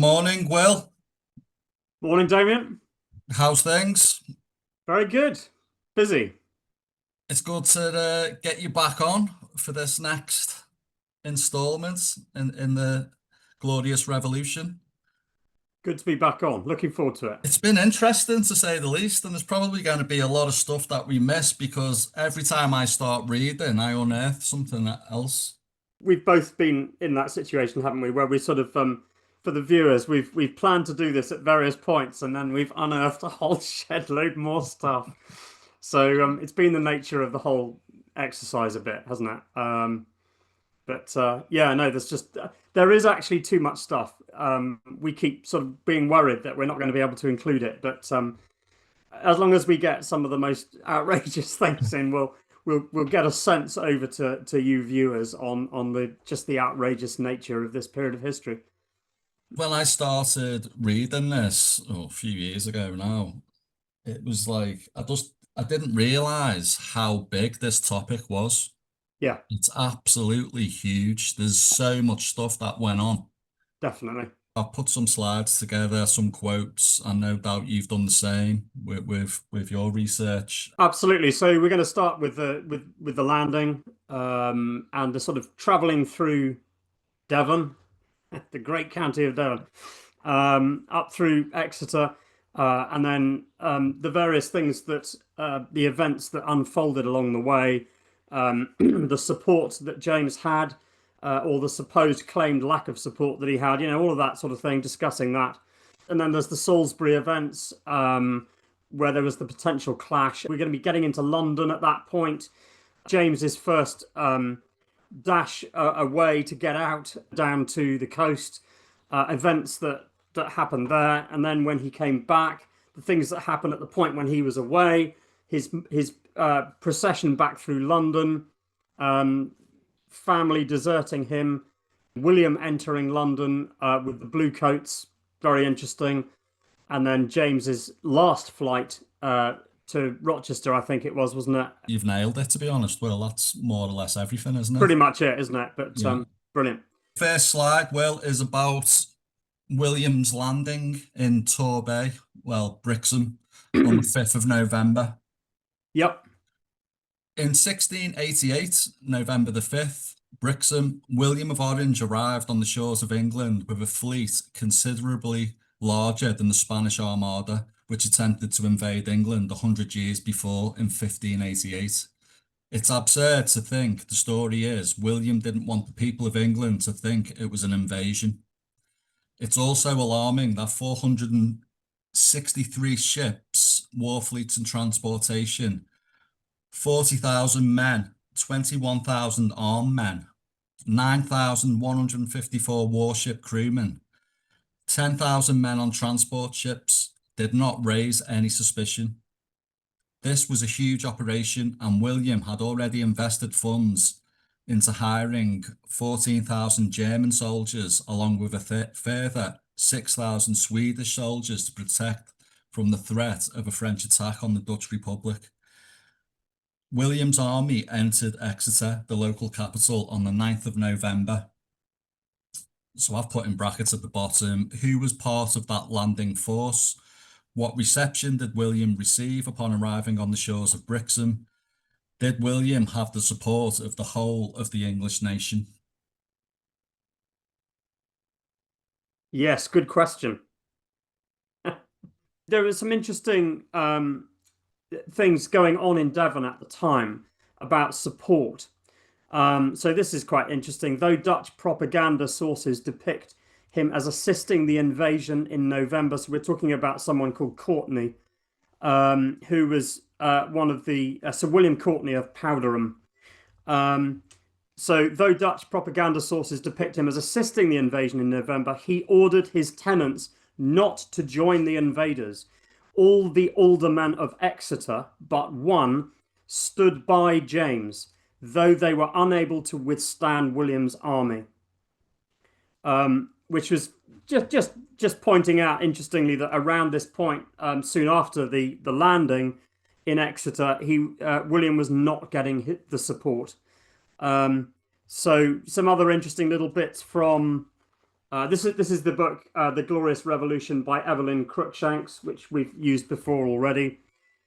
Morning, Will. Morning, Damien. How's things? Very good. Busy. It's good to get you back on for this next installment in the Glorious Revolution. Good to be back on. Looking forward to it. It's been interesting to say the least, and there's probably going to be a lot of stuff that we miss because every time I start reading, I unearth something else. We've both been in that situation, haven't we? Where we sort of, for the viewers, we've planned to do this at various points, and then we've unearthed a whole shed load more stuff. So it's been the nature of the whole exercise a bit, hasn't it? But yeah, no, there is actually too much stuff. We keep sort of being worried that we're not going to be able to include it, but as long as we get some of the most outrageous things in, we'll get a sense over to you viewers on the outrageous nature of this period of history. When I started reading this, a few years ago now, it was like I didn't realize how big this topic was. Yeah, It's absolutely huge. There's so much stuff that went on. definitely. I've put some slides together, some quotes, and no doubt you've done the same with your research. Absolutely. So we're going to start with the landing and the sort of traveling through Devon, the great county of Devon, up through Exeter, and then the various things that the events that unfolded along the way, the support that James had, or the supposed claimed lack of support that he had, all of that sort of thing, discussing that. And then there's the Salisbury events, where there was the potential clash. We're going to be getting into London at that point. James's first dash away to get out down to the coast, events that happened there, and then when he came back, the things that happened at the point when he was away, his procession back through London, family deserting him, William entering London with the Bluecoats, very interesting, and then James's last flight to Rochester, I think it was, wasn't it? You've nailed it, to be honest, Will. That's more or less everything, isn't it? Pretty much it, isn't it? But Yeah. brilliant. First slide, Will, is about William's landing in Torbay, well, Brixham, on the 5th of November. Yep. In 1688, November the 5th, Brixham, William of Orange arrived on the shores of England with a fleet considerably larger than the Spanish Armada, which attempted to invade England 100 years before in 1588. It's absurd to think, the story is, William didn't want the people of England to think it was an invasion. It's also alarming that 463 ships, war fleets and transportation, 40,000 men, 21,000 armed men, 9,154 warship crewmen, 10,000 men on transport ships did not raise any suspicion. This was a huge operation, and William had already invested funds into hiring 14,000 German soldiers, along with a further 6,000 Swedish soldiers to protect from the threat of a French attack on the Dutch Republic. William's army entered Exeter, the local capital, on the 9th of November. So I've put in brackets at the bottom, who was part of that landing force? What reception did William receive upon arriving on the shores of Brixham? Did William have the support of the whole of the English nation? Yes, good question. There was some interesting things going on in Devon at the time about support. So this is quite interesting. Though Dutch propaganda sources depict him as assisting the invasion in November, so we're talking about someone called Courtenay, who was one of the Sir William Courtenay of Powderham. So though Dutch propaganda sources depict him as assisting the invasion in November, he ordered his tenants not to join the invaders. All the aldermen of Exeter, but one, stood by James, though they were unable to withstand William's army. Which was just pointing out, interestingly, that around this point, soon after the landing in Exeter, William was not getting the support. So some other interesting little bits from This is the book, The Glorious Revolution by Evelyn Cruikshanks, which we've used before already.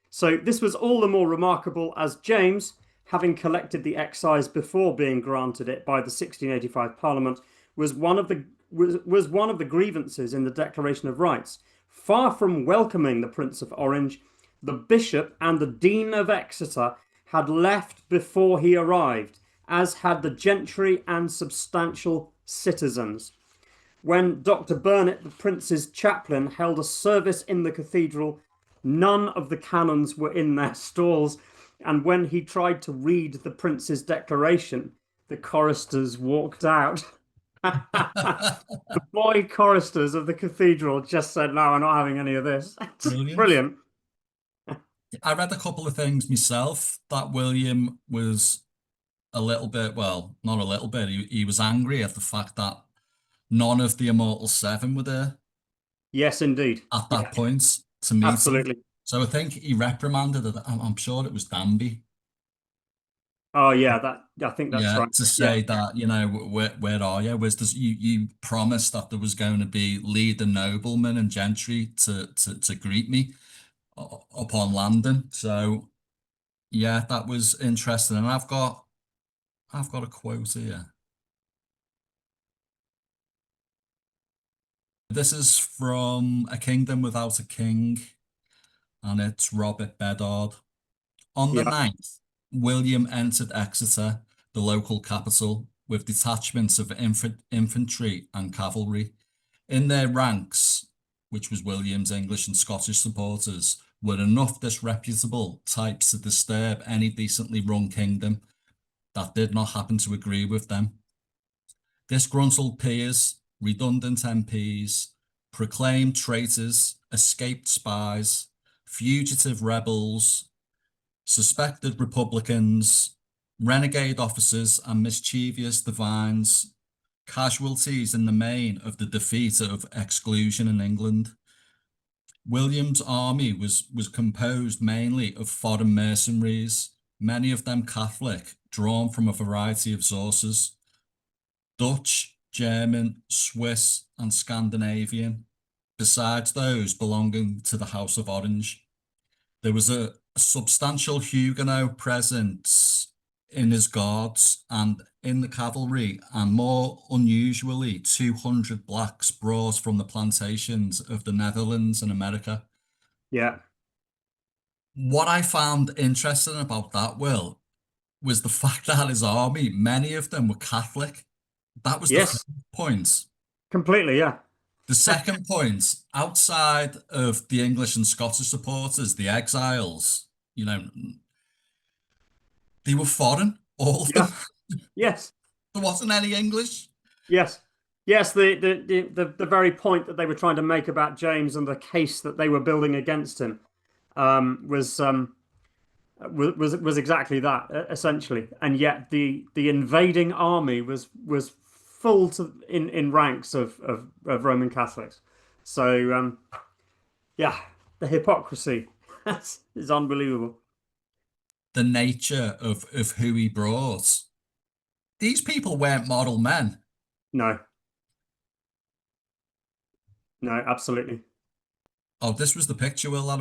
So this was all the more remarkable as James, having collected the excise before being granted it by the 1685 Parliament, was one of the grievances in the Declaration of Rights. Far from welcoming the Prince of Orange, the Bishop and the Dean of Exeter had left before he arrived, as had the gentry and substantial citizens. When Dr. Burnet, the Prince's chaplain, held a service in the cathedral, none of the canons were in their stalls, and when he tried to read the Prince's declaration, the choristers walked out. The boy choristers of the cathedral just said, "No, I'm not having any of this." Brilliant. Brilliant. I read a couple of things myself that William was a little bit, well, not a little bit, he was angry at the fact that none of the Immortal Seven were there Yes, indeed. at Yeah, that point to meet him. absolutely. So I think he reprimanded it. I'm sure it was Danby. Oh, yeah, I think that's Yeah, right. to Yeah, say that, where are you? Where's this? You promised that there was going to be leader noblemen and gentry to greet me upon landing. So yeah, that was interesting. And I've got a quote here. This is from A Kingdom Without a King, and it's Robert Bedard. On the yeah, 9th, William entered Exeter, the local capital, with detachments of infantry and cavalry. In their ranks, which was William's English and Scottish supporters, were enough disreputable types to disturb any decently run kingdom that did not happen to agree with them. Disgruntled peers, redundant MPs, proclaimed traitors, escaped spies, fugitive rebels, suspected Republicans, renegade officers, and mischievous divines, casualties in the main of the defeat of exclusion in England. William's army was composed mainly of foreign mercenaries, many of them Catholic, drawn from a variety of sources: Dutch, German, Swiss, and Scandinavian, besides those belonging to the House of Orange. There was a substantial Huguenot presence in his guards and in the cavalry, and more unusually, 200 blacks brought from the plantations of the Netherlands and America. yeah. What I found interesting about that, Will, was the fact that his army, many of them were Catholic. That was the first Yes, point. completely. Yeah, The second point, outside of the English and Scottish supporters, the exiles, you know, they were foreign, all of them. yeah. Yes, There wasn't any English. yes, yes. The very point that they were trying to make about James and the case that they were building against him was exactly that, essentially. And yet the invading army was full in ranks of Roman Catholics. So yeah, the hypocrisy is unbelievable. The nature of who he brought. These people weren't model men. No, no, absolutely. Oh, this was the picture, Will, that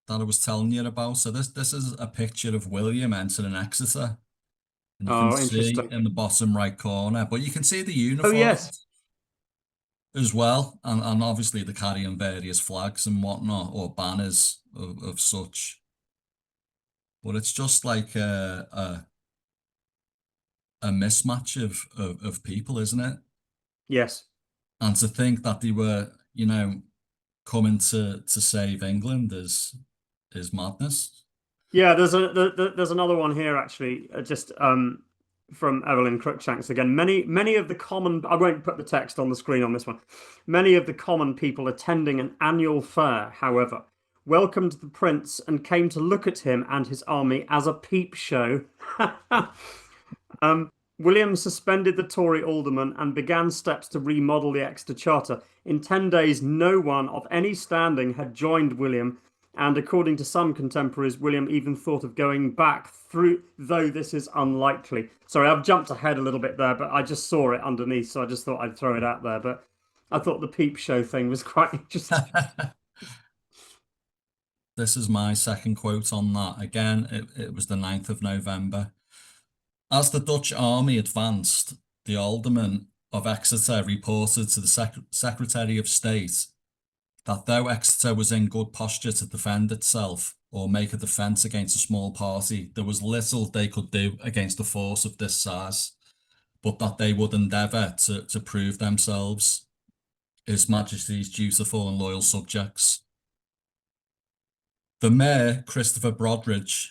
I was telling you about. So this is a picture of William entering Exeter. And you can Oh, see interesting. in the bottom right corner, but you can see the Oh, yes, uniforms as well. And obviously they're carrying various flags and whatnot, or banners of such. But it's just like a mismatch of people, isn't it? yes. And to think that they were, coming to save England is madness. Yeah, there's another one here actually, just from Evelyn Cruikshanks again. Many of the common, I won't put the text on the screen on this one. Many of the common people attending an annual fair, however, welcomed the prince and came to look at him and his army as a peep show. William suspended the Tory alderman and began steps to remodel the Exeter Charter. In 10 days, no one of any standing had joined William And according to some contemporaries, William even thought of going back through, though this is unlikely. Sorry, I've jumped ahead a little bit there, but I just saw it underneath, so I just thought I'd throw it out there. But I thought the peep show thing was quite interesting. This is my second quote on that. Again, it was the 9th of November. As the Dutch army advanced, the alderman of Exeter reported to the Secretary of State that though Exeter was in good posture to defend itself or make a defence against a small party, there was little they could do against a force of this size, but that they would endeavour to prove themselves His Majesty's dutiful and loyal subjects. The Mayor, Christopher Brodridge,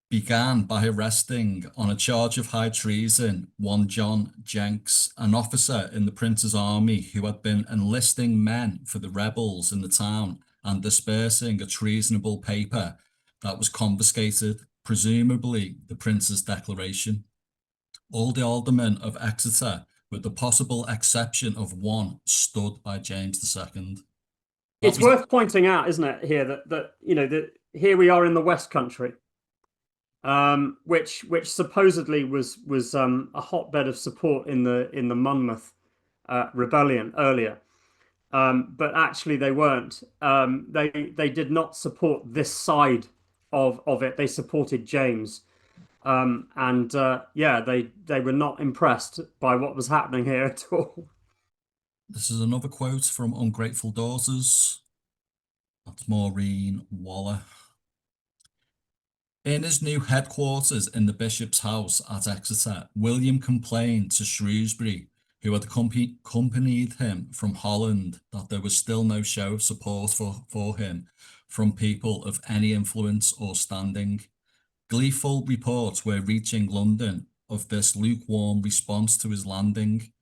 began by arresting on a charge of high treason one John Jenks, an officer in the Prince's army who had been enlisting men for the rebels in the town and dispersing a treasonable paper that was confiscated, presumably the Prince's declaration. All the aldermen of Exeter, with the possible exception of one, stood by James II. It's worth pointing out, isn't it, here that you know that here we are in the West Country, which supposedly was a hotbed of support in the Monmouth rebellion earlier, but actually they weren't. They did not support this side of it. They supported James, and yeah, they were not impressed by what was happening here at all. This is another quote from Ungrateful Daughters. That's Maureen Waller. In his new headquarters in the Bishop's house at Exeter, William complained to Shrewsbury, who had accompanied him from Holland, that there was still no show of support for him from people of any influence or standing. Gleeful reports were reaching London of this lukewarm response to his landing.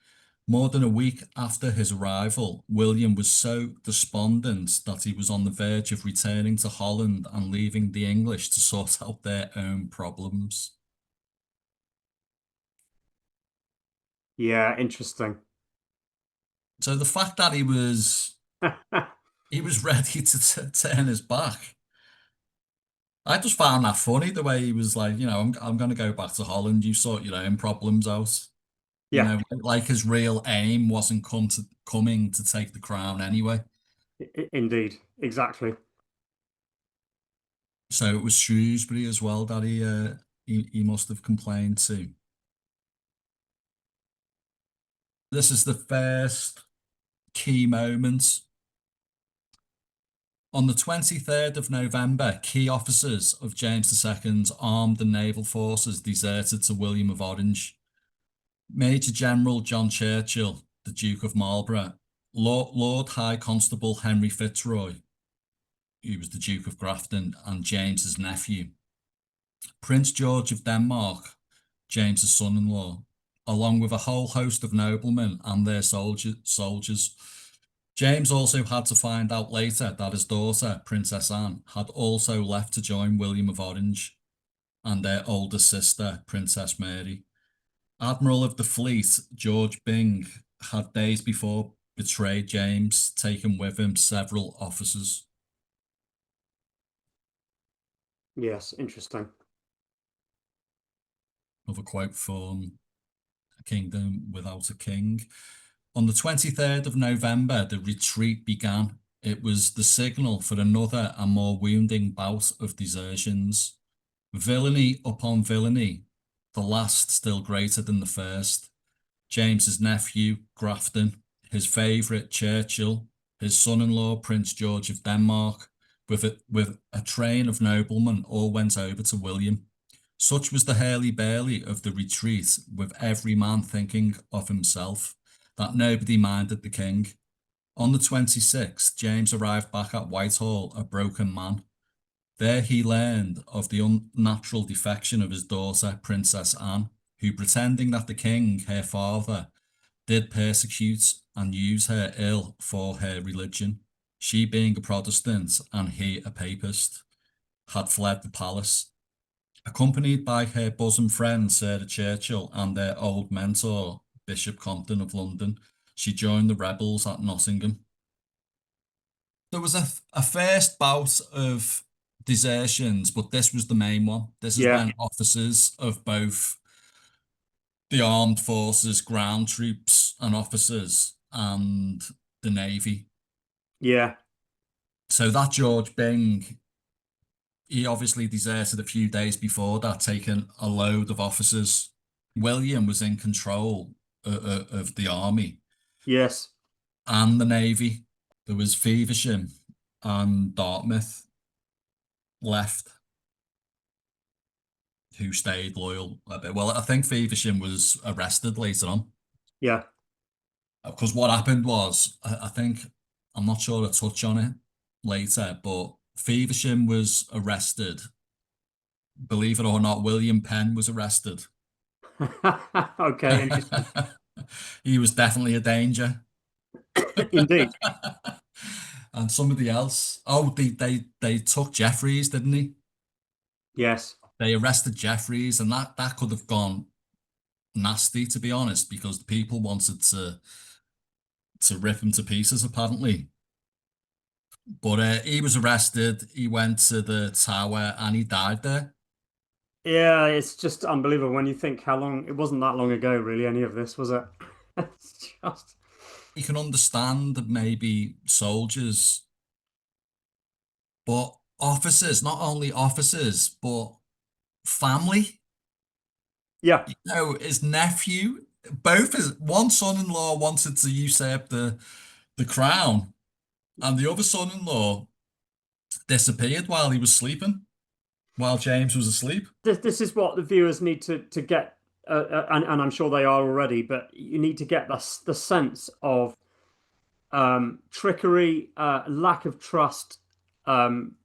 More than a week after his arrival, William was so despondent that he was on the verge of returning to Holland and leaving the English to sort out their own problems. Yeah, interesting. So the fact that he was ready to turn his back, I just found that funny, the way he was like, you know, I'm going to go back to Holland. You sort your own problems out. You Yeah, know, like his real aim wasn't coming to take the crown anyway. indeed, exactly. So it was Shrewsbury as well that he must have complained to. This is the first key moment. On the 23rd of November, key officers of James II's armed and naval forces deserted to William of Orange. Major General John Churchill, the Duke of Marlborough, Lord High Constable Henry Fitzroy, who was the Duke of Grafton and James's nephew, Prince George of Denmark, James's son-in-law, along with a whole host of noblemen and their soldiers. James also had to find out later that his daughter, Princess Anne, had also left to join William of Orange and their older sister, Princess Mary. Admiral of the fleet, George Byng, had days before betrayed James, taking with him several officers. Yes, interesting. Another quote from A Kingdom Without a King. On the 23rd of November, the retreat began. It was the signal for another and more wounding bout of desertions. Villainy upon villainy, the last still greater than the first. James's nephew, Grafton, his favourite, Churchill, his son-in-law, Prince George of Denmark, with a train of noblemen, all went over to William. Such was the hurly-burly of the retreat, with every man thinking of himself, that nobody minded the king. On the 26th, James arrived back at Whitehall, a broken man. There he learned of the unnatural defection of his daughter, Princess Anne, who, pretending that the king, her father, did persecute and use her ill for her religion, she being a Protestant and he a papist, had fled the palace. Accompanied by her bosom friend, Sarah Churchill, and their old mentor, Bishop Compton of London, she joined the rebels at Nottingham. there was a first bout of desertions, but this was the main one. This is Yeah, when officers of both the armed forces, ground troops, and officers, and the navy. yeah, So that George Byng, he obviously deserted a few days before that, taking a load of officers. William was in control of the army yes. and the navy. There was Feversham and Dartmouth left, who stayed loyal a bit. Well, I think Feversham was arrested later on. Yeah. Because what happened was, I think, I'm not sure to touch on it later, but Feversham was arrested. Believe it or not, William Penn was arrested. Okay, interesting. He was definitely a danger. Indeed. And somebody else. Oh, they took Jeffries, didn't he? Yes. They arrested Jeffries, and that could have gone nasty, to be honest, because the people wanted to rip him to pieces, apparently. But he was arrested. He went to the tower and he died there. Yeah, it's just unbelievable when you think how long it wasn't that long ago, really, any of this, was it? It's just You can understand that maybe soldiers, but officers, not only officers, but family. yeah. You know, his nephew, both his one son-in-law wanted to usurp the crown, and the other son-in-law disappeared while he was sleeping, while James was asleep. This is what the viewers need to get, and I'm sure they are already, but you need to get the sense of trickery, lack of trust,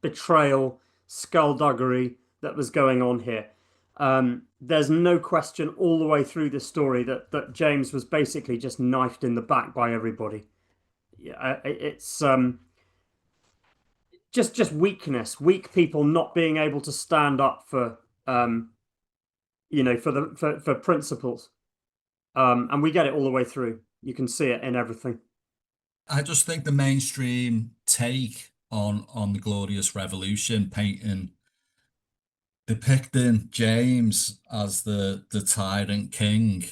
betrayal, skullduggery that was going on here. There's no question all the way through this story that James was basically just knifed in the back by everybody. Yeah, it's just weakness, weak people not being able to stand up for for principles. And we get it all the way through. You can see it in everything. I just think the mainstream take on the Glorious Revolution, depicting James as the tyrant king,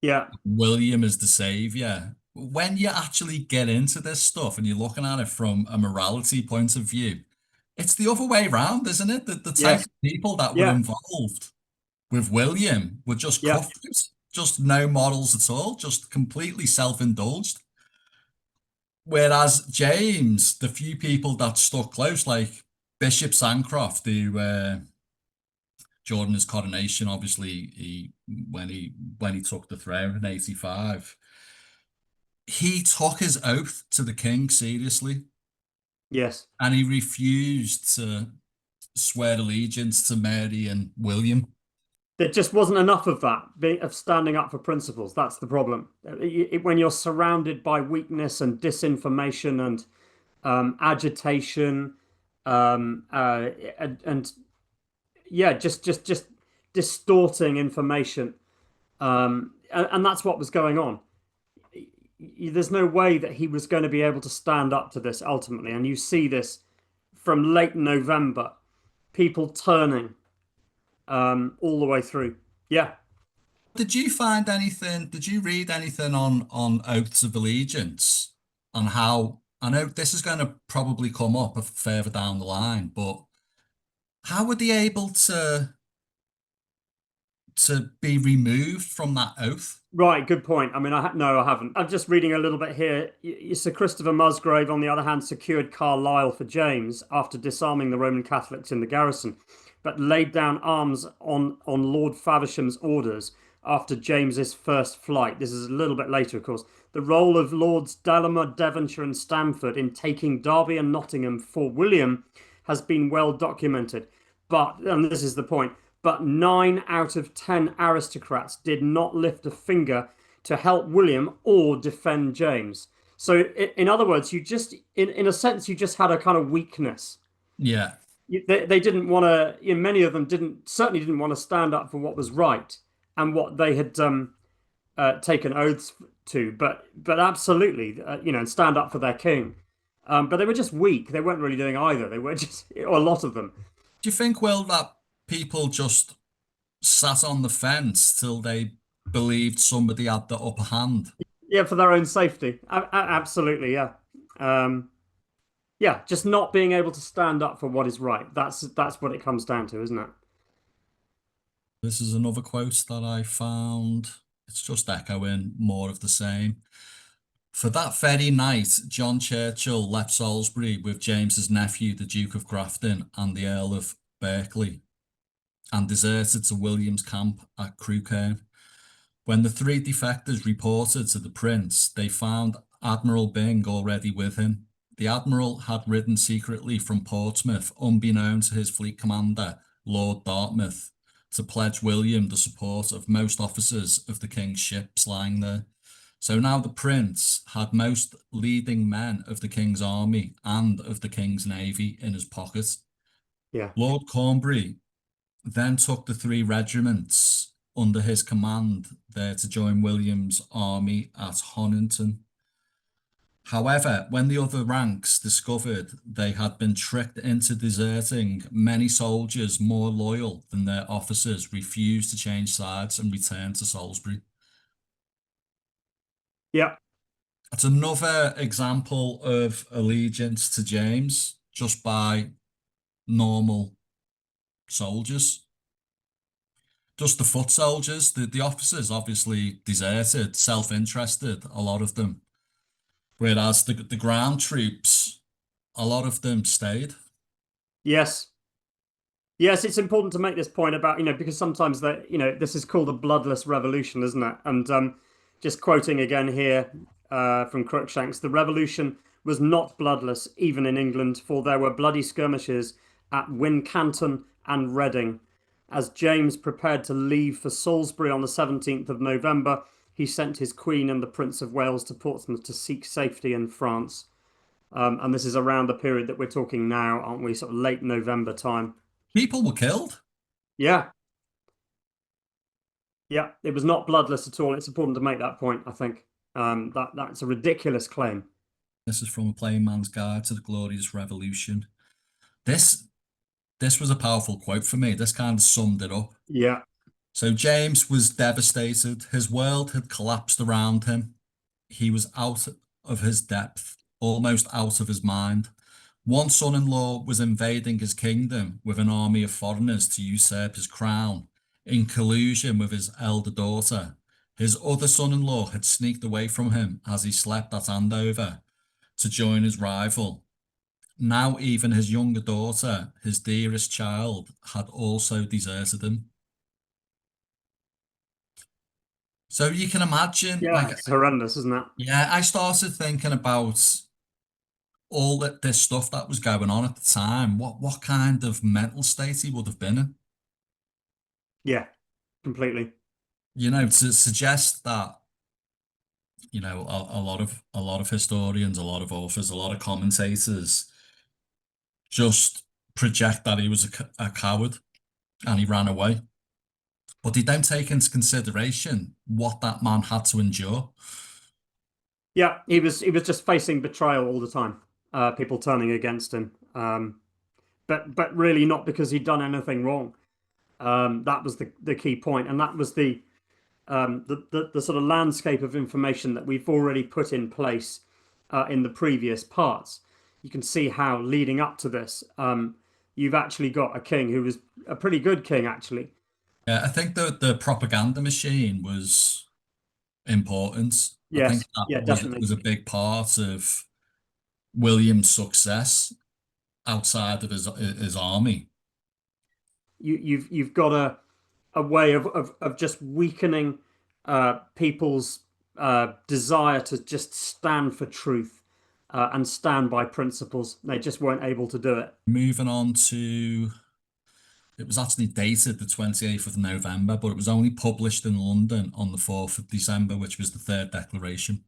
Yeah, William as the savior. When you actually get into this stuff and you're looking at it from a morality point of view, it's the other way around, isn't it? The type yes, of people that were yeah, involved with William were just yeah. cutthroats, just no morals at all, just completely self-indulged. Whereas James, the few people that stuck close, like Bishop Sancroft, who during his coronation, obviously, when he took the throne in 85, he took his oath to the king seriously, Yes. and he refused to swear allegiance to Mary and William. There just wasn't enough of that, of standing up for principles. That's the problem. When you're surrounded by weakness and disinformation and agitation, and yeah, just distorting information, and that's what was going on. There's no way that he was going to be able to stand up to this ultimately, and you see this from late November, people turning all the way through. Yeah. Did you find anything? Did you read anything on oaths of allegiance, on how? I know this is going to probably come up further down the line, but how were they able to be removed from that oath? Right, good point. I mean, no, I haven't. I'm just reading a little bit here. Sir Christopher Musgrave, on the other hand, secured Carlisle for James after disarming the Roman Catholics in the garrison, but laid down arms on Lord Faversham's orders after James's first flight. This is a little bit later, of course. The role of Lords Delamere, Devonshire, and Stamford in taking Derby and Nottingham for William has been well documented. But, and this is the point, but 9 out of 10 aristocrats did not lift a finger to help William or defend James. So, in other words, you just, in a sense, you just had a kind of weakness. Yeah. They didn't want to, many of them certainly didn't want to stand up for what was right and what they had taken oaths to, but absolutely, and stand up for their king. But they were just weak. They weren't really doing either. They were just, or a lot of them. Do you think, Will, that people just sat on the fence till they believed somebody had the upper hand? Yeah, for their own safety. Absolutely, yeah. Um, yeah, just not being able to stand up for what is right. That's what it comes down to, isn't it? This is another quote that I found. It's just echoing more of the same. For that very night, John Churchill left Salisbury with James's nephew, the Duke of Grafton, and the Earl of Berkeley, and deserted to William's camp at Crewkerne. When the three defectors reported to the prince, they found Admiral Byng already with him. The admiral had ridden secretly from Portsmouth, unbeknown to his fleet commander, Lord Dartmouth, to pledge William the support of most officers of the king's ships lying there. So now the prince had most leading men of the king's army and of the king's navy in his pocket. Yeah. Lord Cornbury then took the three regiments under his command there to join William's army at Honiton. However, when the other ranks discovered they had been tricked into deserting, many soldiers more loyal than their officers refused to change sides and return to Salisbury. Yeah. It's another example of allegiance to James just by normal soldiers. Just the foot soldiers, the officers obviously deserted, self-interested, a lot of them. Whereas the ground troops, a lot of them stayed. Yes. Yes, it's important to make this point about, because sometimes that, this is called a bloodless revolution, isn't it? And just quoting again here from Cruikshank's, the revolution was not bloodless even in England, for there were bloody skirmishes at Wincanton and Reading. As James prepared to leave for Salisbury on the 17th of November, he sent his Queen and the Prince of Wales to Portsmouth to seek safety in France. And this is around the period that we're talking now, aren't we? Sort of late November time. People were killed. Yeah. Yeah, it was not bloodless at all. It's important to make that point, I think. That's a ridiculous claim. This is from A Plain Man's Guide to the Glorious Revolution. This this was a powerful quote for me. This kind of summed it up. Yeah. So James was devastated. His world had collapsed around him. He was out of his depth, almost out of his mind. One son-in-law was invading his kingdom with an army of foreigners to usurp his crown, in collusion with his elder daughter. His other son-in-law had sneaked away from him as he slept at Andover to join his rival. Now even his younger daughter, his dearest child, had also deserted him. So you can imagine, Yeah, like, it's horrendous, isn't it? yeah, I started thinking about all this stuff that was going on at the time. What kind of mental state he would have been in? Yeah, completely. To suggest that, a lot of historians, a lot of authors, a lot of commentators just project that he was a coward and he ran away. But they don't take into consideration what that man had to endure. Yeah, he was just facing betrayal all the time. People turning against him. But really not because he'd done anything wrong. That was the key point, and that was the sort of landscape of information that we've already put in place in the previous parts. You can see how leading up to this, you've actually got a king who was a pretty good king, actually. Yeah, I think the propaganda machine was important. I think Yes, that yeah, was definitely. a big part of William's success outside of his army. You've got a way of just weakening people's desire to just stand for truth and stand by principles. They just weren't able to do it. Moving on to, it was actually dated the 28th of November, but it was only published in London on the 4th of December, which was the third declaration.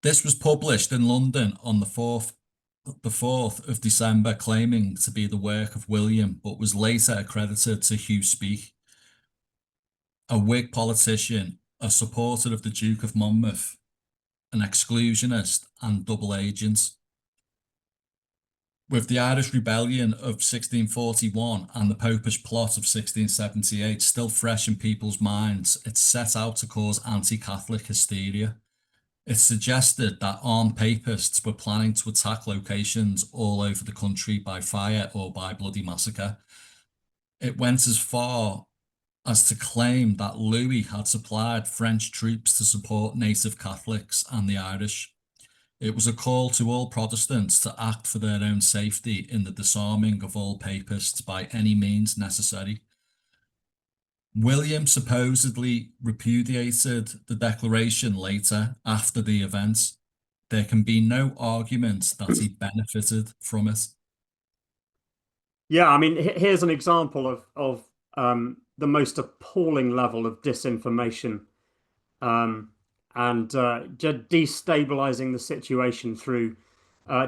This was published in London on the 4th of December, claiming to be the work of William, but was later accredited to Hugh Speke, a Whig politician, a supporter of the Duke of Monmouth, an exclusionist and double agent. With the Irish Rebellion of 1641 and the Popish Plot of 1678 still fresh in people's minds, it set out to cause anti-Catholic hysteria. It suggested that armed papists were planning to attack locations all over the country by fire or by bloody massacre. It went as far as to claim that Louis had supplied French troops to support native Catholics and the Irish. It was a call to all Protestants to act for their own safety in the disarming of all papists by any means necessary. William supposedly repudiated the declaration later after the event. There can be no argument that he benefited from it. Yeah, I mean, here's an example of the most appalling level of disinformation, and destabilizing the situation through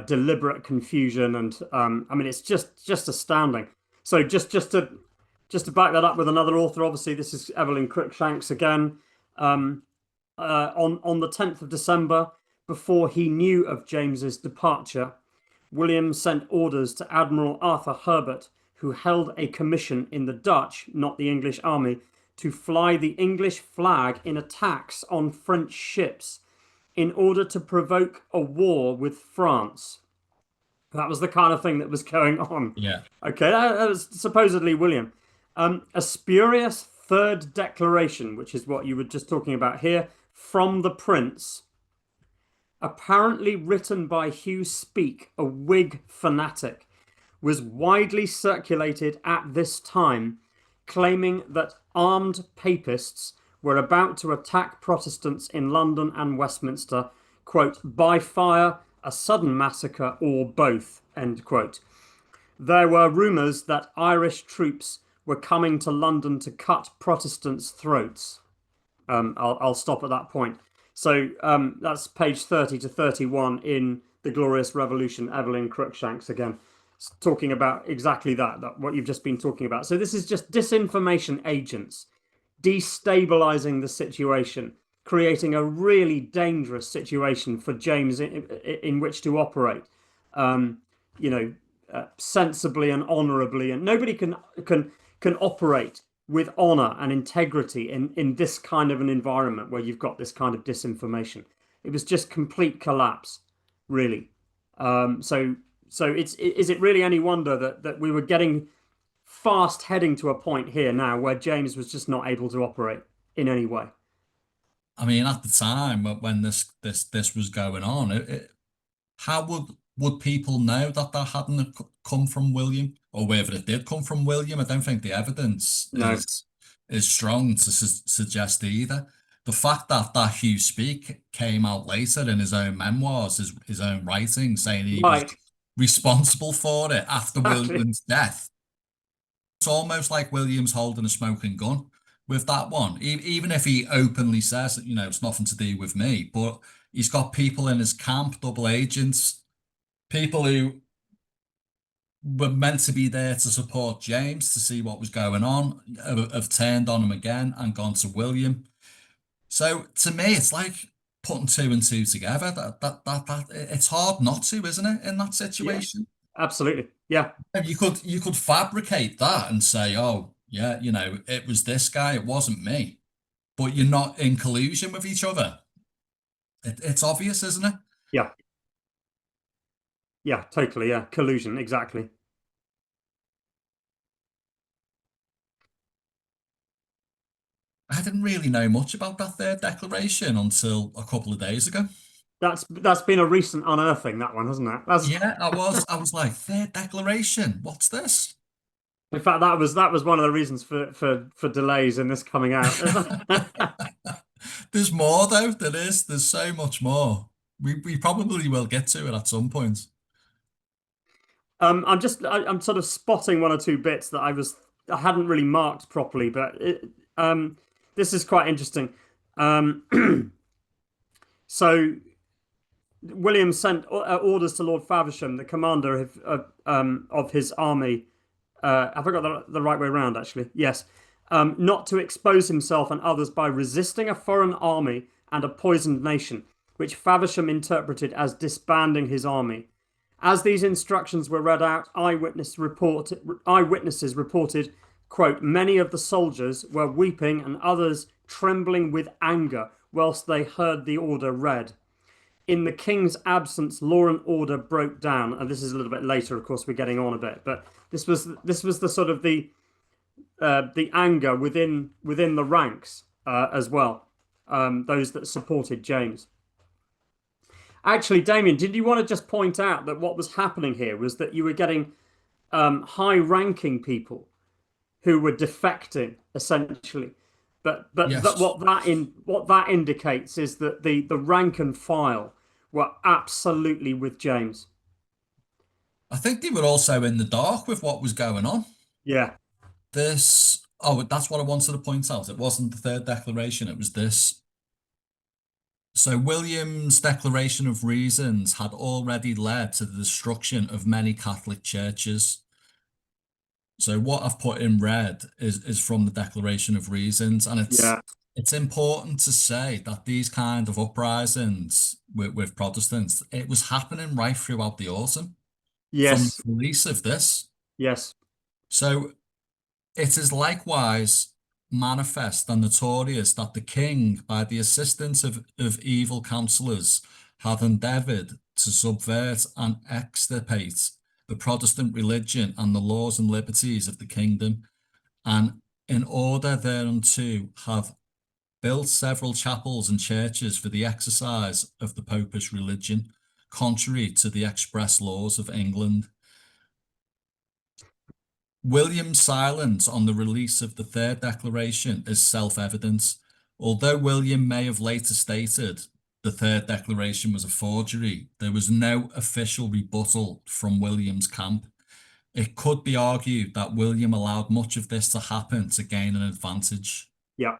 deliberate confusion, and I mean, it's just astounding. So just to back that up with another author, obviously this is Evelyn Cruikshanks again. On the 10th of December, before he knew of James's departure, William sent orders to Admiral Arthur Herbert, who held a commission in the Dutch, not the English army, to fly the English flag in attacks on French ships in order to provoke a war with France. That was the kind of thing that was going on. Yeah. Okay, that was supposedly William. A spurious third declaration, which is what you were just talking about here, from the Prince, apparently written by Hugh Speke, a Whig fanatic, was widely circulated at this time, claiming that armed papists were about to attack Protestants in London and Westminster, quote, by fire, a sudden massacre, or both, end quote. There were rumours that Irish troops were coming to London to cut Protestants' throats. I'll stop at that point. So that's page 30 to 31 in The Glorious Revolution, Evelyn Cruikshanks again, talking about exactly that what you've just been talking about. So this is just disinformation agents destabilizing the situation, creating a really dangerous situation for James in which to operate, sensibly and honorably. And nobody can operate with honor and integrity in this kind of an environment where you've got this kind of disinformation. It was just complete collapse, really. So is it really any wonder that we were getting fast heading to a point here now where James was just not able to operate in any way? I mean, at the time when this was going on, how would people know that hadn't come from William, or whether it did come from William? I don't think the evidence is strong to suggest either. The fact that Hugh Speke came out later in his own memoirs, his own writing, saying he was responsible for it after William's death. It's almost like William's holding a smoking gun with that one. Even if he openly says, it's nothing to do with me, but he's got people in his camp, double agents, people who were meant to be there to support James, to see what was going on, have turned on him again and gone to William. So to me, it's like putting two and two together. That it's hard not to, isn't it, in that situation? Yeah, absolutely. Yeah. You could fabricate that and say, oh, yeah, it was this guy, it wasn't me. But you're not in collusion with each other. It's obvious, isn't it? Yeah. Yeah, totally. Yeah, collusion, exactly. I didn't really know much about that third declaration until a couple of days ago. That's been a recent unearthing, that one, hasn't it? Yeah, I was like, third declaration, what's this? In fact, that was one of the reasons for delays in this coming out. There's more though. There's so much more. We probably will get to it at some point. I'm sort of spotting one or two bits that I hadn't really marked properly, but this is quite interesting. So William sent orders to Lord Faversham, the commander of his army. Have I got the right way around, actually? Yes. Not to expose himself and others by resisting a foreign army and a poisoned nation, which Faversham interpreted as disbanding his army. As these instructions were read out, eyewitnesses reported, quote, many of the soldiers were weeping and others trembling with anger whilst they heard the order read. In the king's absence, law and order broke down, and this is a little bit later. Of course, we're getting on a bit, but this was the sort of the anger within the ranks as well. Those that supported James. Actually, Damien, did you want to just point out that what was happening here was that you were getting high-ranking people who were defecting, essentially, but Yes. what that indicates is that the rank and file were absolutely with James. I think they were also in the dark with what was going on. Yeah, That's what I wanted to point out. It wasn't the third declaration, it was this. So William's Declaration of Reasons had already led to the destruction of many Catholic churches. So what I've put in red is from the Declaration of Reasons, and yeah, it's important to say that these kind of uprisings with Protestants, it was happening right throughout the autumn from the yes, release of this. yes, So it is likewise manifest and notorious that the king, by the assistance of evil counsellors, had endeavoured to subvert and extirpate the Protestant religion and the laws and liberties of the kingdom, and in order thereunto have built several chapels and churches for the exercise of the popish religion, contrary to the express laws of England. William's silence on the release of the third declaration is self-evident. Although William may have later stated the third declaration was a forgery, there was no official rebuttal from William's camp. It could be argued that William allowed much of this to happen to gain an advantage. yeah,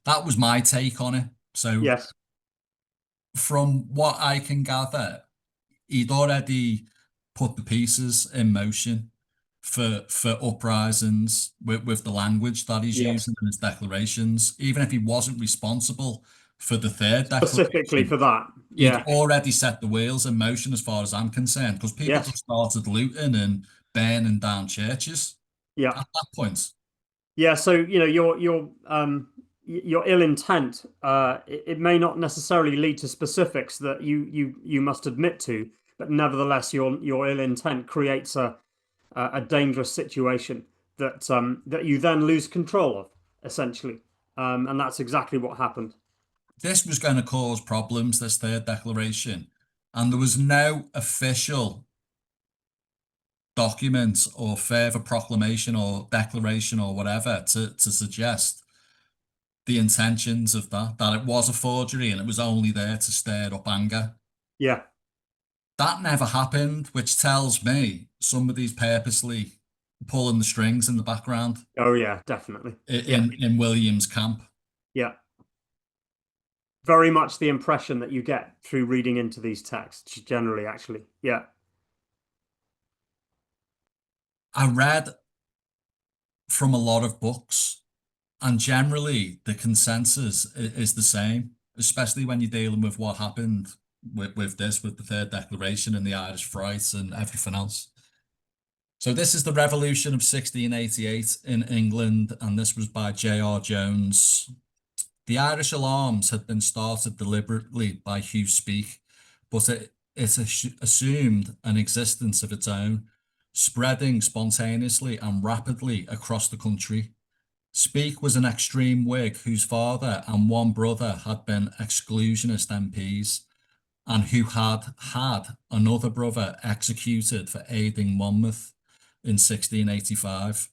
That was my take on it. So yes, from what I can gather, he'd already put the pieces in motion for uprisings with the language that he's yes. using in his declarations. Even if he wasn't responsible for the third Specifically declaration, for that, he'd yeah, already set the wheels in motion as far as I'm concerned, because people yes, just started looting and burning down churches yeah. at that point. Yeah, so you know your ill intent. It may not necessarily lead to specifics that you must admit to, but nevertheless, your ill intent creates a dangerous situation that you then lose control of, essentially, and that's exactly what happened. This was going to cause problems, this third declaration, and there was no official document or further proclamation or declaration or whatever to suggest the intentions of that it was a forgery and it was only there to stir up anger. Yeah. That never happened, which tells me somebody's purposely pulling the strings in the background Oh yeah, definitely. Yeah. in William's camp. Yeah. Very much the impression that you get through reading into these texts, generally, actually. Yeah. I read from a lot of books, and generally the consensus is the same, especially when you're dealing with what happened with the third declaration and the Irish Fright and everything else. So this is the Revolution of 1688 in England, and this was by J.R. Jones. The Irish alarms had been started deliberately by Hugh Speke, but it assumed an existence of its own, spreading spontaneously and rapidly across the country. Speke was an extreme Whig whose father and one brother had been exclusionist MPs, and who had another brother executed for aiding Monmouth in 1685.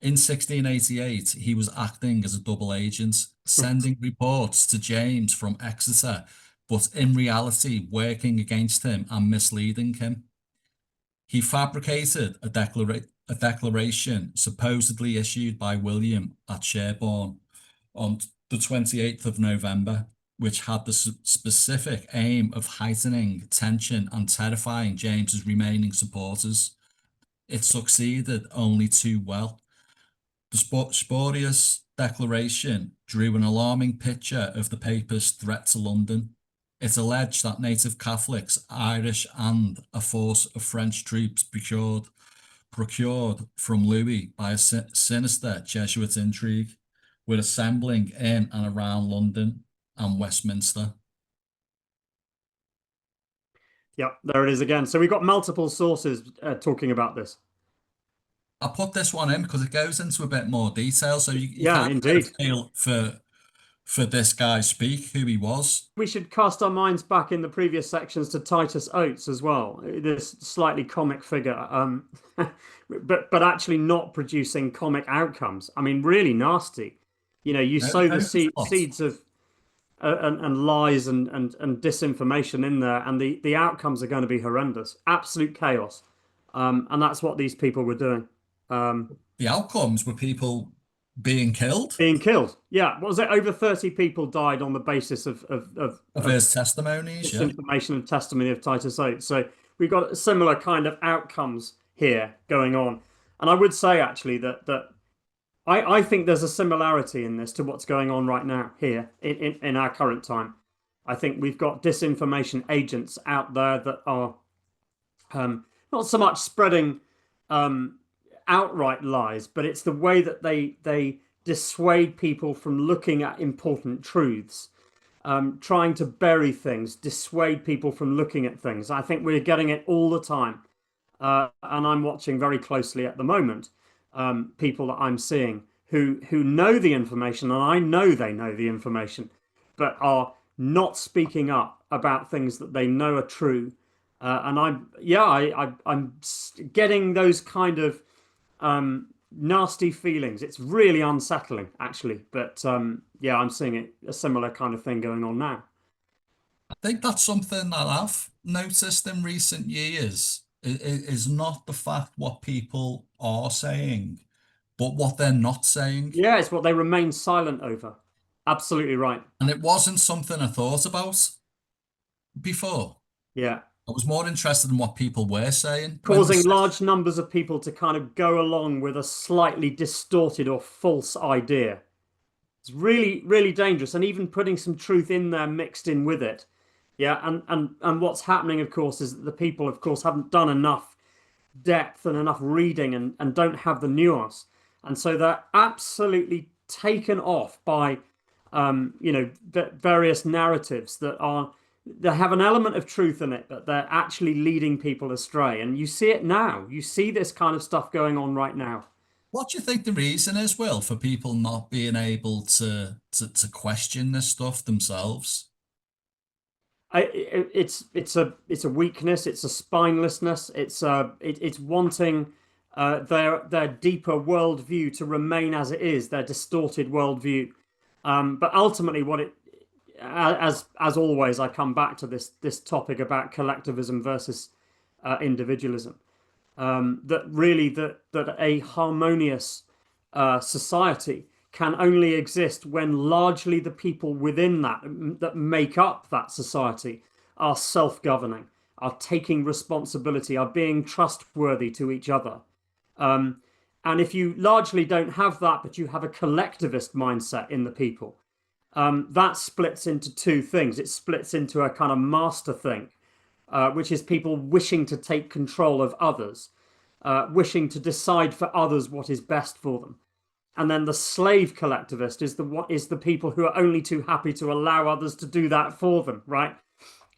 In 1688, he was acting as a double agent, sending reports to James from Exeter, but in reality working against him and misleading him. He fabricated a declaration supposedly issued by William at Sherborne on the 28th of November, which had the specific aim of heightening tension and terrifying James's remaining supporters. It succeeded only too well. The spurious declaration drew an alarming picture of the papist threat to London. It's alleged that native Catholics, Irish, and a force of French troops procured from Louis by a sinister Jesuit intrigue were assembling in and around London and Westminster. Yep, there it is again. So we've got multiple sources talking about this. I put this one in because it goes into a bit more detail, so you Yeah, kind of get a indeed. feel for this guy speak, who he was. We should cast our minds back in the previous sections to Titus Oates as well. This slightly comic figure, but actually not producing comic outcomes. I mean, really nasty. You know, you sow the seeds of and lies and disinformation in there, and the outcomes are going to be horrendous, absolute chaos. And that's what these people were doing. The outcomes were people being killed. Being killed. Yeah. What was it? Over 30 people died on the basis Of his testimonies, this yeah. information and testimony of Titus Oates. So we've got similar kind of outcomes here going on. And I would say actually that I think there's a similarity in this to what's going on right now here in our current time. I think we've got disinformation agents out there that are not so much spreading outright lies, but it's the way that they dissuade people from looking at important truths, trying to bury things, dissuade people from looking at things. I think we're getting it all the time, and I'm watching very closely at the moment people that I'm seeing who know the information, and I know they know the information, but are not speaking up about things that they know are true. And I'm getting those kind of nasty feelings. It's really unsettling, actually. But yeah, I'm seeing a similar kind of thing going on now. I think that's something that I've noticed in recent years is not the fact what people are saying, but what they're not saying. Yeah, it's what they remain silent over. Absolutely right. And it wasn't something I thought about before. Yeah. I was more interested in what people were saying. Causing large numbers of people to kind of go along with a slightly distorted or false idea. It's really, really dangerous, and even putting some truth in there mixed in with it. Yeah, and what's happening, of course, is that the people, of course, haven't done enough depth and enough reading and don't have the nuance. And so they're absolutely taken off by, various narratives that have an element of truth in it, but they're actually leading people astray. And you see it now. You see this kind of stuff going on right now. What do you think the reason is, Will, for people not being able to question this stuff themselves? It's a weakness. It's a spinelessness. It's wanting their deeper worldview to remain as it is, their distorted worldview. But ultimately, as always, I come back to this topic about collectivism versus individualism. That a harmonious society can only exist when largely the people within that make up that society are self-governing, are taking responsibility, are being trustworthy to each other. And if you largely don't have that, but you have a collectivist mindset in the people, that splits into two things. It splits into a kind of master think, which is people wishing to take control of others, wishing to decide for others what is best for them. And then the slave collectivist is the people who are only too happy to allow others to do that for them, right?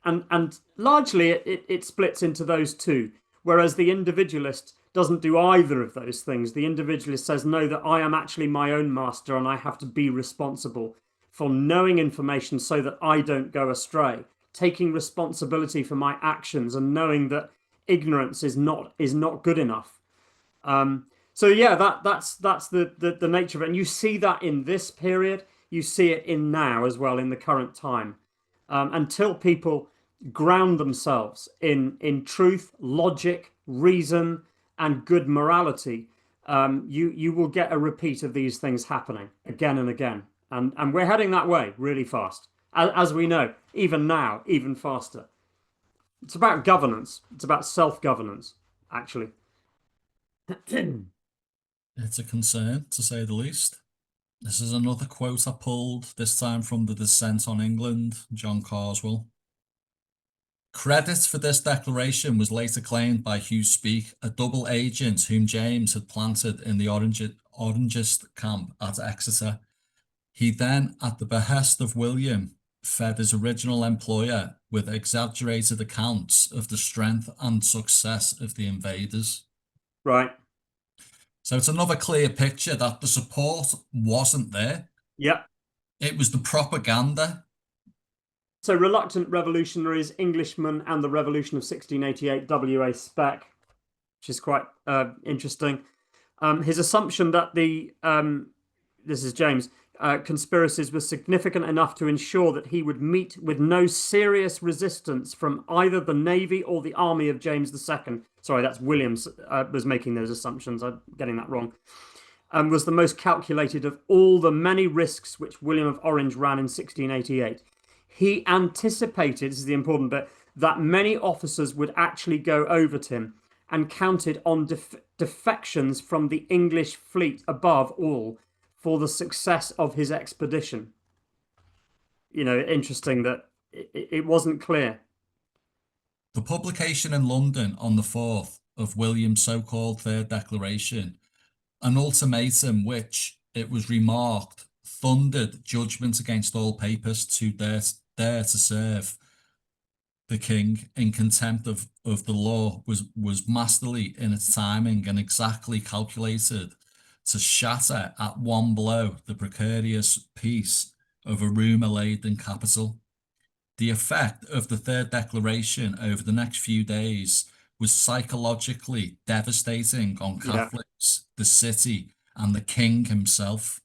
And largely it splits into those two, whereas the individualist doesn't do either of those things. The individualist says, no, that I am actually my own master and I have to be responsible for knowing information so that I don't go astray, taking responsibility for my actions and knowing that ignorance is not good enough. So yeah, that's the nature of it. And you see that in this period, you see it in now as well, in the current time. Until people ground themselves in truth, logic, reason, and good morality, you will get a repeat of these things happening again and again. And we're heading that way really fast. As we know, even now, even faster. It's about governance. It's about self-governance, actually. It's a concern, to say the least. This is another quote I pulled, this time from The Descent on England, John Carswell. Credit for this declaration was later claimed by Hugh Speke, a double agent whom James had planted in the Orangist camp at Exeter. He then, at the behest of William, fed his original employer with exaggerated accounts of the strength and success of the invaders. Right. So it's another clear picture that the support wasn't there. Yeah. It was the propaganda. So reluctant revolutionaries, Englishmen, and the Revolution of 1688, W.A. Speck, which is quite interesting. His assumption that this is James, conspiracies were significant enough to ensure that he would meet with no serious resistance from either the navy or the army of James II. Sorry, that's Williams was making those assumptions. I'm getting that wrong. Was the most calculated of all the many risks which William of Orange ran in 1688. He anticipated, this is the important bit, that many officers would actually go over to him, and counted on defections from the English fleet above all for the success of his expedition. You know, interesting that it wasn't clear. The publication in London on the 4th of William's so-called Third Declaration, an ultimatum which, it was remarked, thundered judgment against all papists who dare to serve the king in contempt of the law, was masterly in its timing and exactly calculated to shatter at one blow the precarious peace of a rumour-laden capital. The effect of the Third Declaration over the next few days was psychologically devastating on Catholics, the city, and the king himself.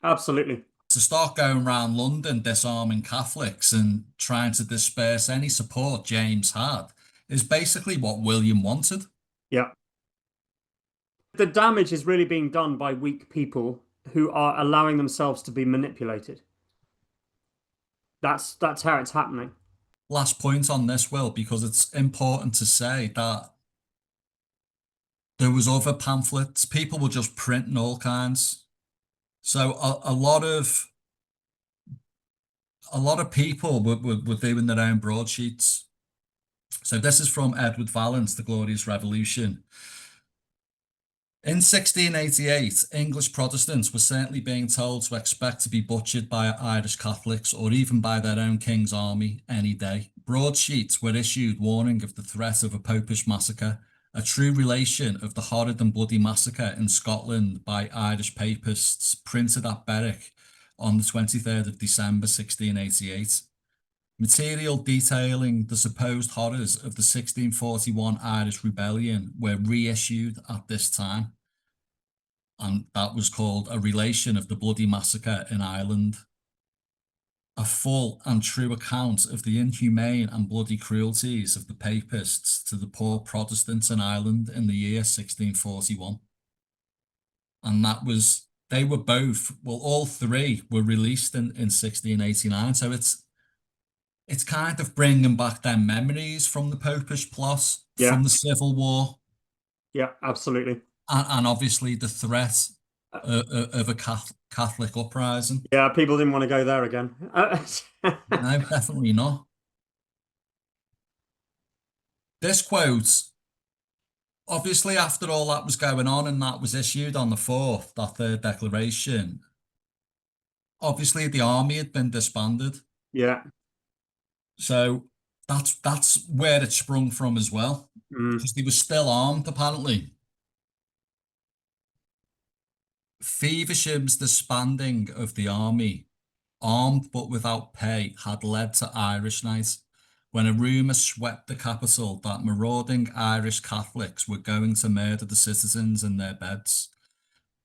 Absolutely. To start going around London disarming Catholics and trying to disperse any support James had is basically what William wanted. Yeah. The damage is really being done by weak people who are allowing themselves to be manipulated. That's how it's happening. Last point on this, Will, because it's important to say that there was other pamphlets. People were just printing all kinds. So a lot of people were doing their own broadsheets. So this is from Edward Vallance, The Glorious Revolution. In 1688, English Protestants were certainly being told to expect to be butchered by Irish Catholics or even by their own king's army any day. Broadsheets were issued warning of the threat of a popish massacre, a true relation of the horrid and bloody massacre in Scotland by Irish papists, printed at Berwick on the 23rd of December 1688. Material detailing the supposed horrors of the 1641 Irish Rebellion were reissued at this time, and that was called A Relation of the Bloody Massacre in Ireland. A full and true account of the inhumane and bloody cruelties of the papists to the poor Protestants in Ireland in the year 1641. And that was, they were both, well, all three were released in 1689. So it's kind of bringing back their memories from the Popish plot, from the Civil War. Yeah, absolutely. And obviously the threat of a Catholic uprising. Yeah, people didn't want to go there again. No, definitely not. This quote, obviously after all that was going on and that was issued on the 4th, that Third Declaration, obviously the army had been disbanded. Yeah. So that's where it sprung from as well, because they were still armed apparently. Feversham's disbanding of the army, armed but without pay, had led to Irish Night, when a rumour swept the capital that marauding Irish Catholics were going to murder the citizens in their beds.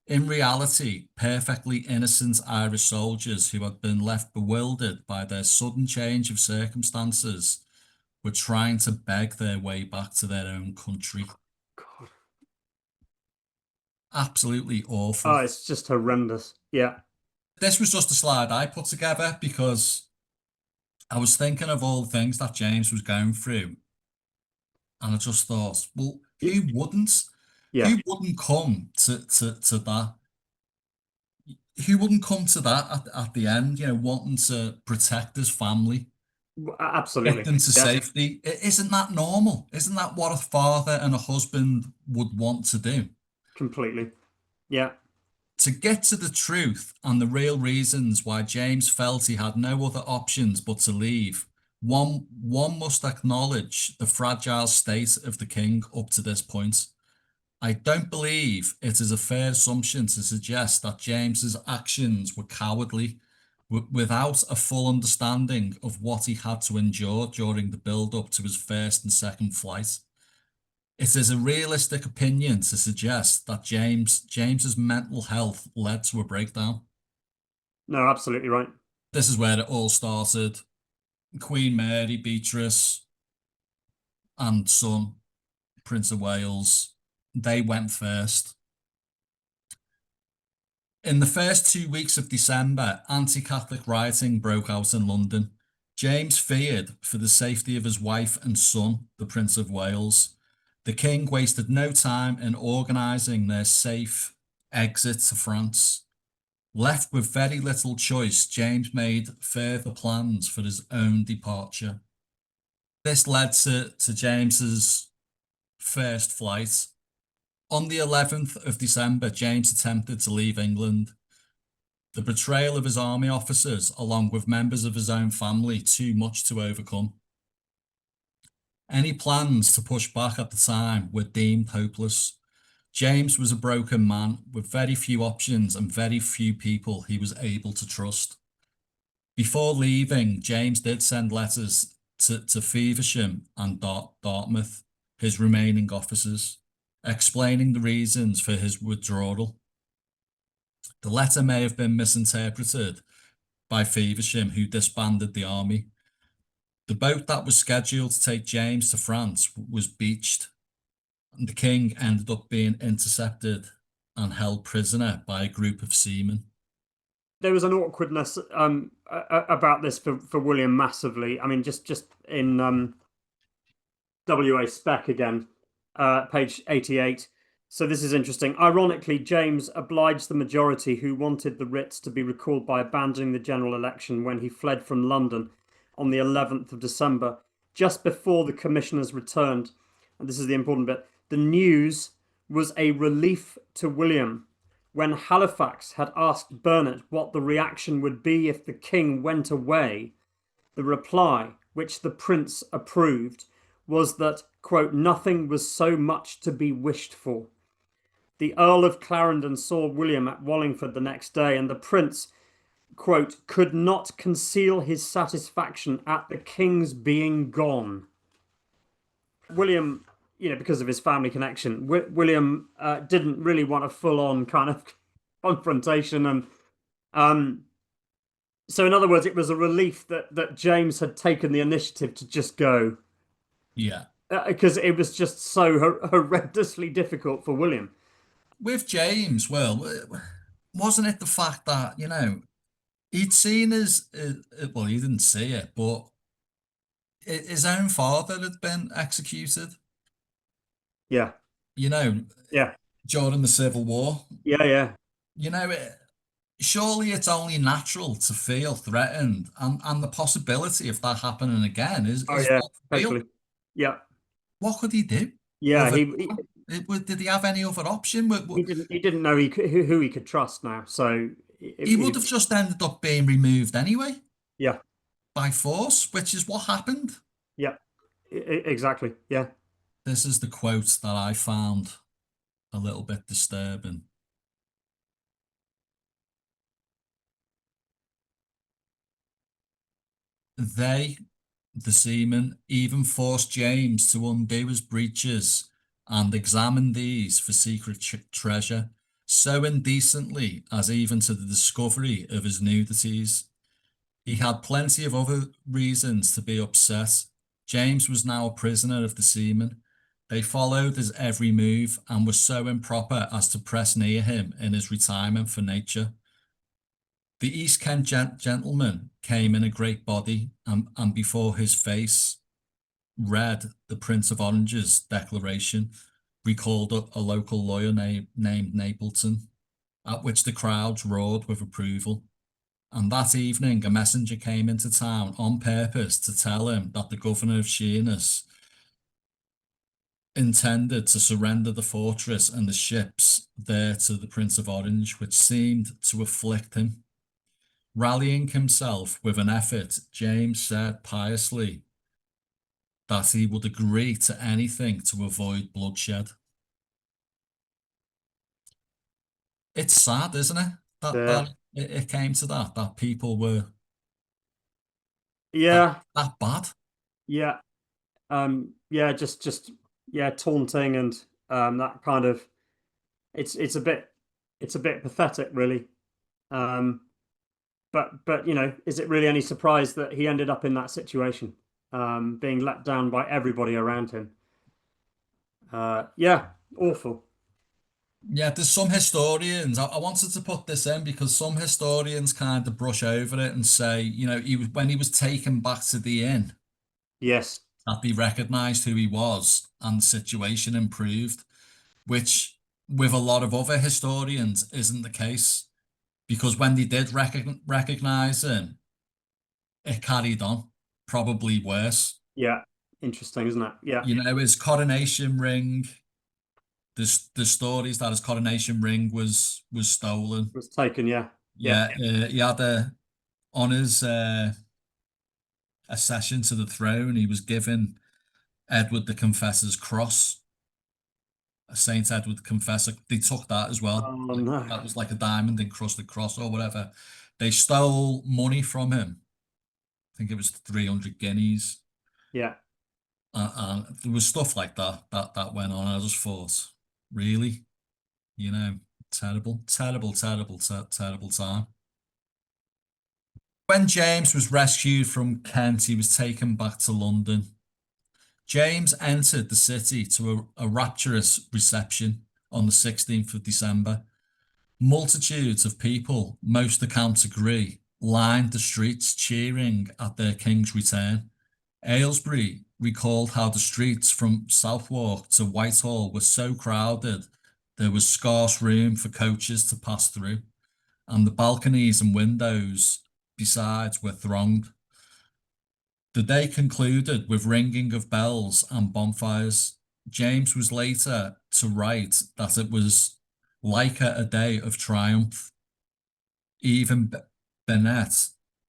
In reality, perfectly innocent Irish soldiers who had been left bewildered by their sudden change of circumstances were trying to beg their way back to their own country. God. Absolutely awful. Oh, it's just horrendous. Yeah. This was just a slide I put together because I was thinking of all the things that James was going through. And I just thought, well, who wouldn't? Yeah. Who wouldn't come to that? Who wouldn't come to that at the end, you know, wanting to protect his family, Absolutely. Get them to Yeah, safety. Isn't that normal? Isn't that what a father and a husband would want to do? completely. Yeah. To get to the truth and the real reasons why James felt he had no other options but to leave, one must acknowledge the fragile state of the king up to this point. I don't believe it is a fair assumption to suggest that James's actions were cowardly without a full understanding of what he had to endure during the build-up to his first and second flight. It is a realistic opinion to suggest that James's mental health led to a breakdown. No, absolutely right. This is where it all started. Queen Mary Beatrice and son, Prince of Wales, they went first. In the first 2 weeks of December, anti-Catholic rioting broke out in London. James feared for the safety of his wife and son, the Prince of Wales. The king wasted no time in organising their safe exit to France. Left with very little choice, James made further plans for his own departure. This led to James's first flight. On the 11th of December, James attempted to leave England. The betrayal of his army officers, along with members of his own family, too much to overcome. Any plans to push back at the time were deemed hopeless. James was a broken man with very few options and very few people he was able to trust. Before leaving, James did send letters to Feversham and Dartmouth, his remaining officers, explaining the reasons for his withdrawal. The letter may have been misinterpreted by Feversham, who disbanded the army. The boat that was scheduled to take James to France was beached, and the king ended up being intercepted and held prisoner by a group of seamen. There was an awkwardness about this for William massively. I mean, just in WA spec again, page 88. So this is interesting. Ironically, James obliged the majority who wanted the writs to be recalled by abandoning the general election when he fled from London on the 11th of December, just before the commissioners returned. And this is the important bit. The news was a relief to William. When Halifax had asked Burnet what the reaction would be if the king went away, the reply, which the prince approved, was that, quote, nothing was so much to be wished for. The Earl of Clarendon saw William at Wallingford the next day, and the prince, quote, could not conceal his satisfaction at the king's being gone. William, because of his family connection, William didn't really want a full-on kind of confrontation, and so in other words, it was a relief that James had taken the initiative to just go. Yeah. Because it was just so horrendously difficult for William. With James, well, wasn't it the fact that, he'd seen well, he didn't see it, but his own father had been executed, Yeah. Yeah. during the Civil War. Yeah. Surely it's only natural to feel threatened, and the possibility of that happening again is Oh yeah, real. totally. Yeah. What could he do? Yeah, Did he have any other option? he didn't know who he could trust now. So He would have just ended up being removed anyway. Yeah. By force, which is what happened. Yeah. Exactly. Yeah. This is the quote that I found a little bit disturbing. They, the seamen, even forced James to undo his breeches and examine these for secret treasure, so indecently as even to the discovery of his nudities. He had plenty of other reasons to be upset. James was now a prisoner of the seamen. They followed his every move and were so improper as to press near him in his retirement for nature. The East Kent gentleman came in a great body, and before his face read the Prince of Orange's declaration, recalled a local lawyer named Napleton, at which the crowds roared with approval. And that evening, a messenger came into town on purpose to tell him that the governor of Sheerness intended to surrender the fortress and the ships there to the Prince of Orange, which seemed to afflict him. Rallying himself with an effort, James said piously that he would agree to anything to avoid bloodshed. It's sad, isn't it? Yeah, It came to that people were that yeah, that bad. yeah, yeah. Just yeah, taunting and that kind of. It's a bit pathetic, really. Um, but is it really any surprise that he ended up in that situation, being let down by everybody around him? Yeah, awful. Yeah, there's some historians. I wanted to put this in because some historians kind of brush over it and say, when he was taken back to the inn, Yes, that they recognised who he was and the situation improved, which with a lot of other historians isn't the case because when they did recognise him, it carried on, probably worse. yeah, interesting, isn't it? Yeah, His coronation ring. The stories that his coronation ring was stolen. was taken. Yeah, yeah, Yeah, he had on his accession to the throne. He was given Edward the Confessor's cross, a Saint Edward the Confessor. They took that as well. oh Like no, that was like a diamond encrusted cross or whatever. They stole money from him. I think it was 300 guineas. yeah, And there was stuff like that went on. I just thought, really, you know, terrible, terrible, terrible, terrible time. When James was rescued from Kent, he was taken back to London. James entered the city to a rapturous reception on the 16th of December. Multitudes of people, most accounts agree, lined the streets cheering at their king's return. Aylesbury recalled how the streets from Southwark to Whitehall were so crowded there was scarce room for coaches to pass through, and the balconies and windows besides were thronged. The day concluded with ringing of bells and bonfires. James was later to write that it was like a day of triumph. Even Bennett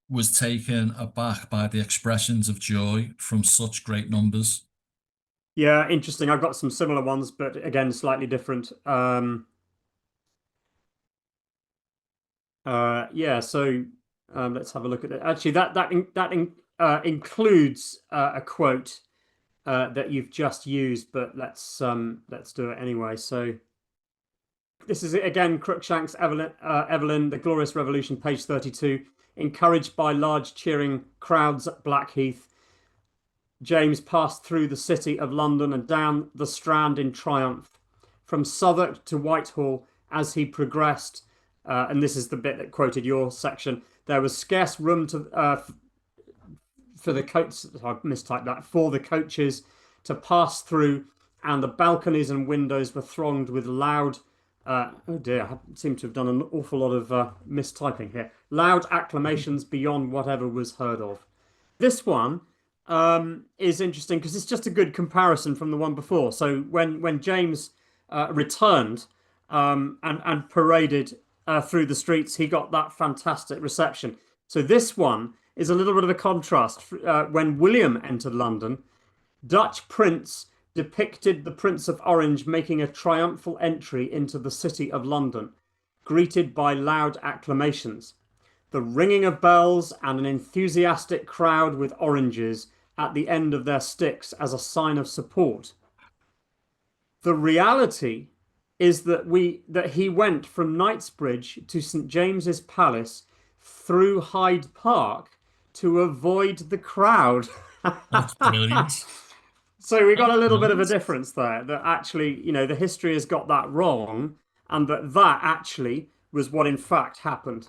was taken aback by the expressions of joy from such great numbers. yeah. Interesting. I've got some similar ones, but again, slightly different. Yeah. So let's have a look at it. Actually, includes a quote that you've just used, but let's do it anyway. So this is again Cruikshank's Evelyn, The Glorious Revolution, page 32. Encouraged by large cheering crowds at Blackheath, James passed through the city of London and down the Strand in triumph. From Southwark to Whitehall, as he progressed, and this is the bit that quoted your section, there was scarce room for the coaches. I've mistyped that. For the coaches to pass through, and the balconies and windows were thronged with loud. Oh dear, I seem to have done an awful lot of mistyping here. Loud acclamations beyond whatever was heard of. This one is interesting because it's just a good comparison from the one before. So when James returned and paraded through the streets, he got that fantastic reception. So this one is a little bit of a contrast. When William entered London, Dutch prince depicted the Prince of Orange making a triumphal entry into the city of London, greeted by loud acclamations, the ringing of bells, and an enthusiastic crowd with oranges at the end of their sticks as a sign of support. The reality is that he went from Knightsbridge to St James's Palace through Hyde Park to avoid the crowd. That's brilliant. So we got a That's little bit of a brilliant. difference there, that actually, the history has got that wrong, and that actually was what in fact happened.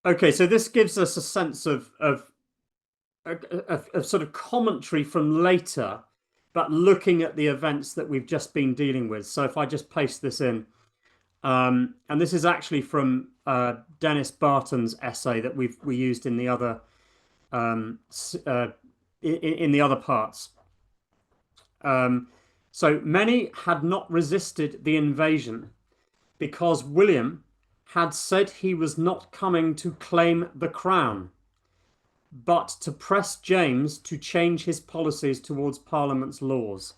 Okay, so this gives us a sense of sort of commentary from later, but looking at the events that we've just been dealing with. So if I just paste this in, and this is actually from Dennis Barton's essay that we used in the other in the other parts. So many had not resisted the invasion because William had said he was not coming to claim the crown, but to press James to change his policies towards Parliament's laws.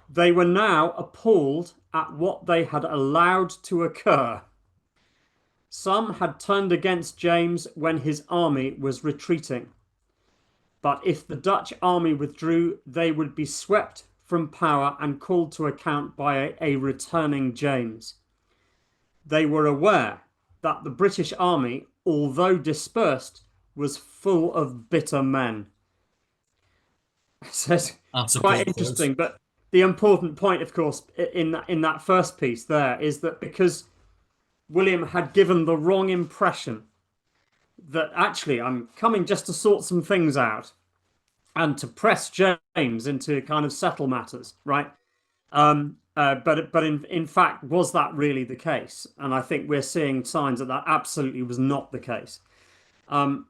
They were now appalled at what they had allowed to occur. Some had turned against James when his army was retreating. But if the Dutch army withdrew, they would be swept from power and called to account by a returning James. They were aware that the British army, although dispersed, was full of bitter men. So That's it's a quite good quote. interesting, but the important point, of course, in that first piece there is that because William had given the wrong impression that actually I'm coming just to sort some things out and to press James into kind of settle matters, right? But in fact, was that really the case? And I think we're seeing signs that that absolutely was not the case. And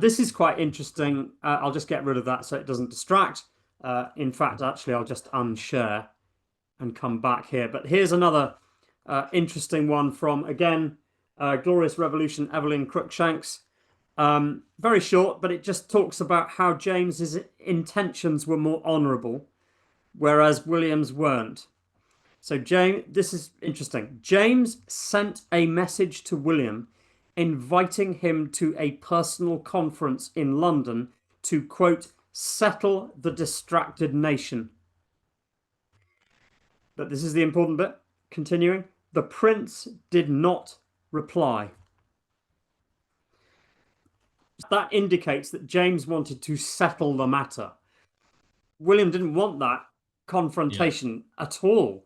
this is quite interesting. I'll just get rid of that so it doesn't distract. In fact, actually, I'll just unshare and come back here. But here's another interesting one from, again, Glorious Revolution, Evelyn Cruikshanks. Very short, but it just talks about how James's intentions were more honourable, whereas William's weren't. So James, this is interesting. James sent a message to William inviting him to a personal conference in London to, quote, settle the distracted nation. But this is the important bit. Continuing. The prince did not reply. That indicates that James wanted to settle the matter. William didn't want that confrontation at all,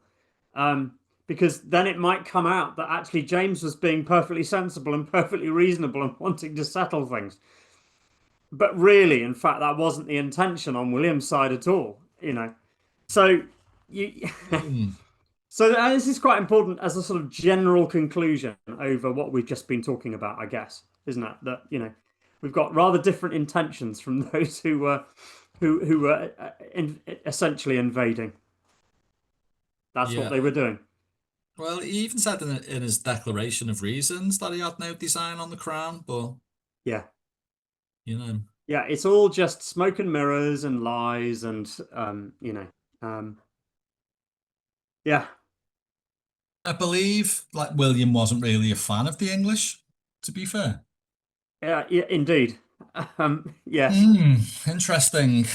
because then it might come out that actually James was being perfectly sensible and perfectly reasonable and wanting to settle things. But really, in fact, that wasn't the intention on William's side at all, you know. So so this is quite important as a sort of general conclusion over what we've just been talking about, I guess, isn't it? That, you know, we've got rather different intentions from those who were essentially invading. That's what they were doing. Well, he even said in his Declaration of Reasons that he had no design on the crown, but yeah, you know, yeah, it's all just smoke and mirrors and lies, and you know, yeah. I believe like William wasn't really a fan of the English, to be fair. Yeah, indeed. Yes. Interesting.